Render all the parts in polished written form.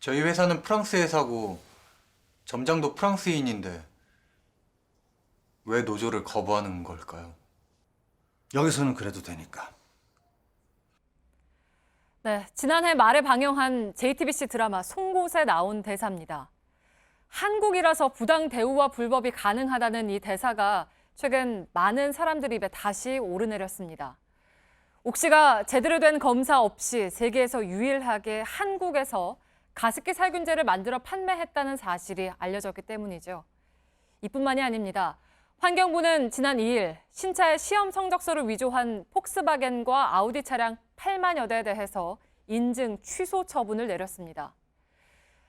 저희 회사는 프랑스 회사고 점장도 프랑스인인데 왜 노조를 거부하는 걸까요? 여기서는 그래도 되니까. 네, 지난해 말에 방영한 JTBC 드라마 송곳에 나온 대사입니다. 한국이라서 부당 대우와 불법이 가능하다는 이 대사가 최근 많은 사람들 입에 다시 오르내렸습니다. 옥 씨가 제대로 된 검사 없이 세계에서 유일하게 한국에서 가습기 살균제를 만들어 판매했다는 사실이 알려졌기 때문이죠. 이뿐만이 아닙니다. 환경부는 지난 2일 신차의 시험 성적서를 위조한 폭스바겐과 아우디 차량 8만여 대에 대해서 인증 취소 처분을 내렸습니다.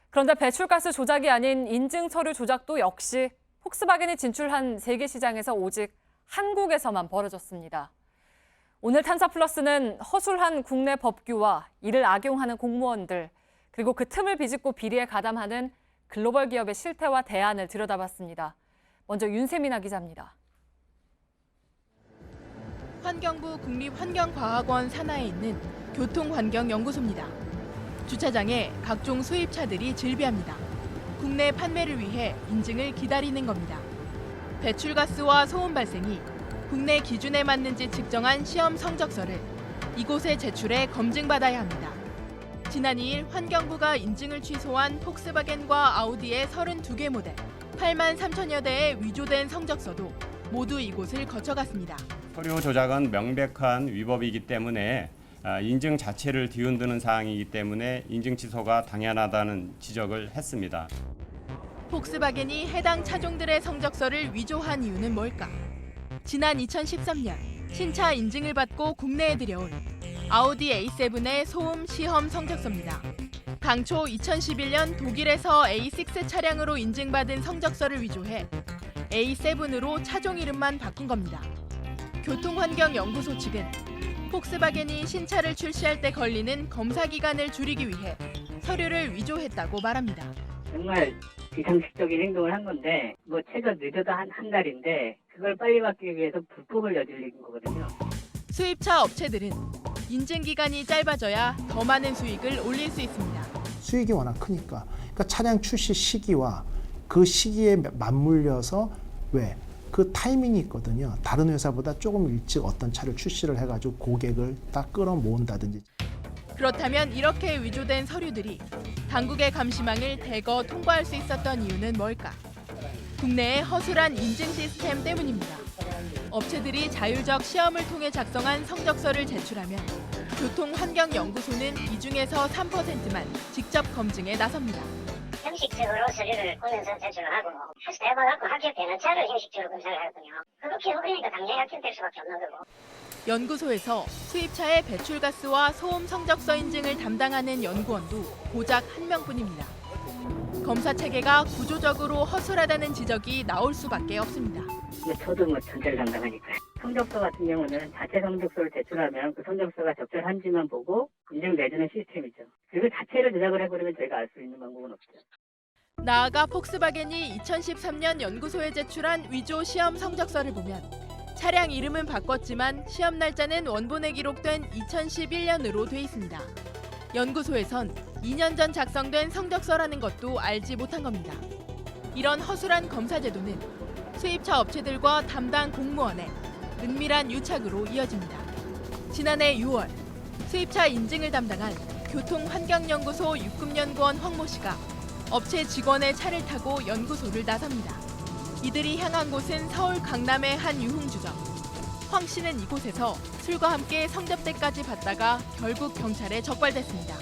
그런데 배출가스 조작이 아닌 인증 서류 조작도 역시 폭스바겐이 진출한 세계 시장에서 오직 한국에서만 벌어졌습니다. 오늘 탐사플러스는 허술한 국내 법규와 이를 악용하는 공무원들, 그리고 그 틈을 비집고 비리에 가담하는 글로벌 기업의 실태와 대안을 들여다봤습니다. 먼저 윤세민아 기자입니다. 환경부 국립환경과학원 산하에 있는 교통환경연구소입니다. 주차장에 각종 수입차들이 즐비합니다. 국내 판매를 위해 인증을 기다리는 겁니다. 배출가스와 소음 발생이 국내 기준에 맞는지 측정한 시험 성적서를 이곳에 제출해 검증받아야 합니다. 지난 2일 환경부가 인증을 취소한 폭스바겐과 아우디의 32개 모델 8만 3천여 대의 위조된 성적서도 모두 이곳을 거쳐갔습니다. 서류 조작은 명백한 위법이기 때문에 인증 자체를 뒤흔드는 사항이기 때문에 인증 취소가 당연하다는 지적을 했습니다. 폭스바겐이 해당 차종들의 성적서를 위조한 이유는 뭘까? 지난 2013년 신차 인증을 받고 국내에 들여온 아우디 A7의 소음 시험 성적서입니다. 당초 2011년 독일에서 A6 차량으로 인증받은 성적서를 위조해 A7으로 차종 이름만 바꾼 겁니다. 교통환경연구소 측은 폭스바겐이 신차를 출시할 때 걸리는 검사 기간을 줄이기 위해 서류를 위조했다고 말합니다. 정말 비상식적인 행동을 한 건데 최저 늦어도 한 달인데 그걸 빨리 받기 위해서 불법을 저지른 거거든요. 수입차 업체들은 인증 기간이 짧아져야 더 많은 수익을 올릴 수 있습니다. 수익이 워낙 크니까. 그러니까 차량 출시 시기와 그 시기에 맞물려서 그 타이밍이 있거든요. 다른 회사보다 조금 일찍 어떤 차를 출시를 해가지고 고객을 딱 끌어모은다든지. 그렇다면 이렇게 위조된 서류들이 당국의 감시망을 대거 통과할 수 있었던 이유는 뭘까? 국내의 허술한 인증 시스템 때문입니다. 업체들이 자율적 시험을 통해 작성한 성적서를 제출하면 교통환경연구소는 이 중에서 3%만 직접 검증에 나섭니다. 형식적으로 서류를 보면서 제출을 하고 해봐갖고 합격되는 차를 형식적으로 검사를 하거든요. 그렇게 해버리니까 당연히 합격될 수밖에 없는 거고. 연구소에서 수입차의 배출가스와 소음 성적서 인증을 담당하는 연구원도 고작 1명뿐입니다. 검사 체계가 구조적으로 허술하다는 지적이 나올 수밖에 없습니다. 저도 전체를 담당하니까. 성적서 같은 경우는 자체 성적서를 제출하면 그 성적서가 적절한지만 보고 인증 내주는 시스템이죠. 그 자체를 조작을 해버리면 저희가 알 수 있는 방법은 없죠. 나아가 폭스바겐이 2013년 연구소에 제출한 위조 시험 성적서를 보면 차량 이름은 바꿨지만 시험 날짜는 원본에 기록된 2011년으로 돼 있습니다. 연구소에선 2년 전 작성된 성적서라는 것도 알지 못한 겁니다. 이런 허술한 검사 제도는 수입차 업체들과 담당 공무원의 은밀한 유착으로 이어집니다. 지난해 6월 수입차 인증을 담당한 교통환경연구소 6급 연구원 황모 씨가 업체 직원의 차를 타고 연구소를 나섭니다. 이들이 향한 곳은 서울 강남의 한 유흥주점. 황 씨는 이곳에서 술과 함께 성접대까지 받다가 결국 경찰에 적발됐습니다.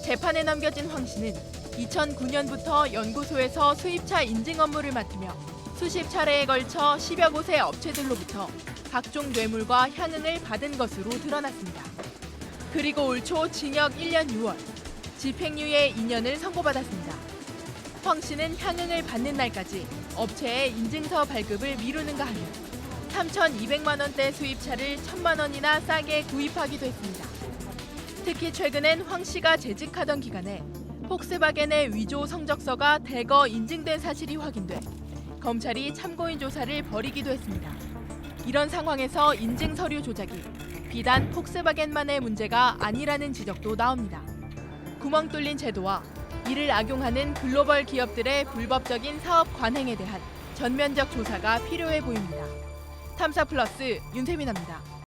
재판에 넘겨진 황 씨는 2009년부터 연구소에서 수입차 인증 업무를 맡으며 수십 차례에 걸쳐 10여 곳의 업체들로부터 각종 뇌물과 향응을 받은 것으로 드러났습니다. 그리고 올 초 징역 1년 6월, 집행유예 2년을 선고받았습니다. 황 씨는 향응을 받는 날까지 업체의 인증서 발급을 미루는가 하며 3,200만 원대 수입차를 1,000만 원이나 싸게 구입하기도 했습니다. 특히 최근엔 황 씨가 재직하던 기간에 폭스바겐의 위조 성적서가 대거 인증된 사실이 확인돼 검찰이 참고인 조사를 벌이기도 했습니다. 이런 상황에서 인증 서류 조작이 비단 폭스바겐만의 문제가 아니라는 지적도 나옵니다. 구멍 뚫린 제도와 이를 악용하는 글로벌 기업들의 불법적인 사업 관행에 대한 전면적 조사가 필요해 보입니다. 탐사 플러스 윤세민입니다.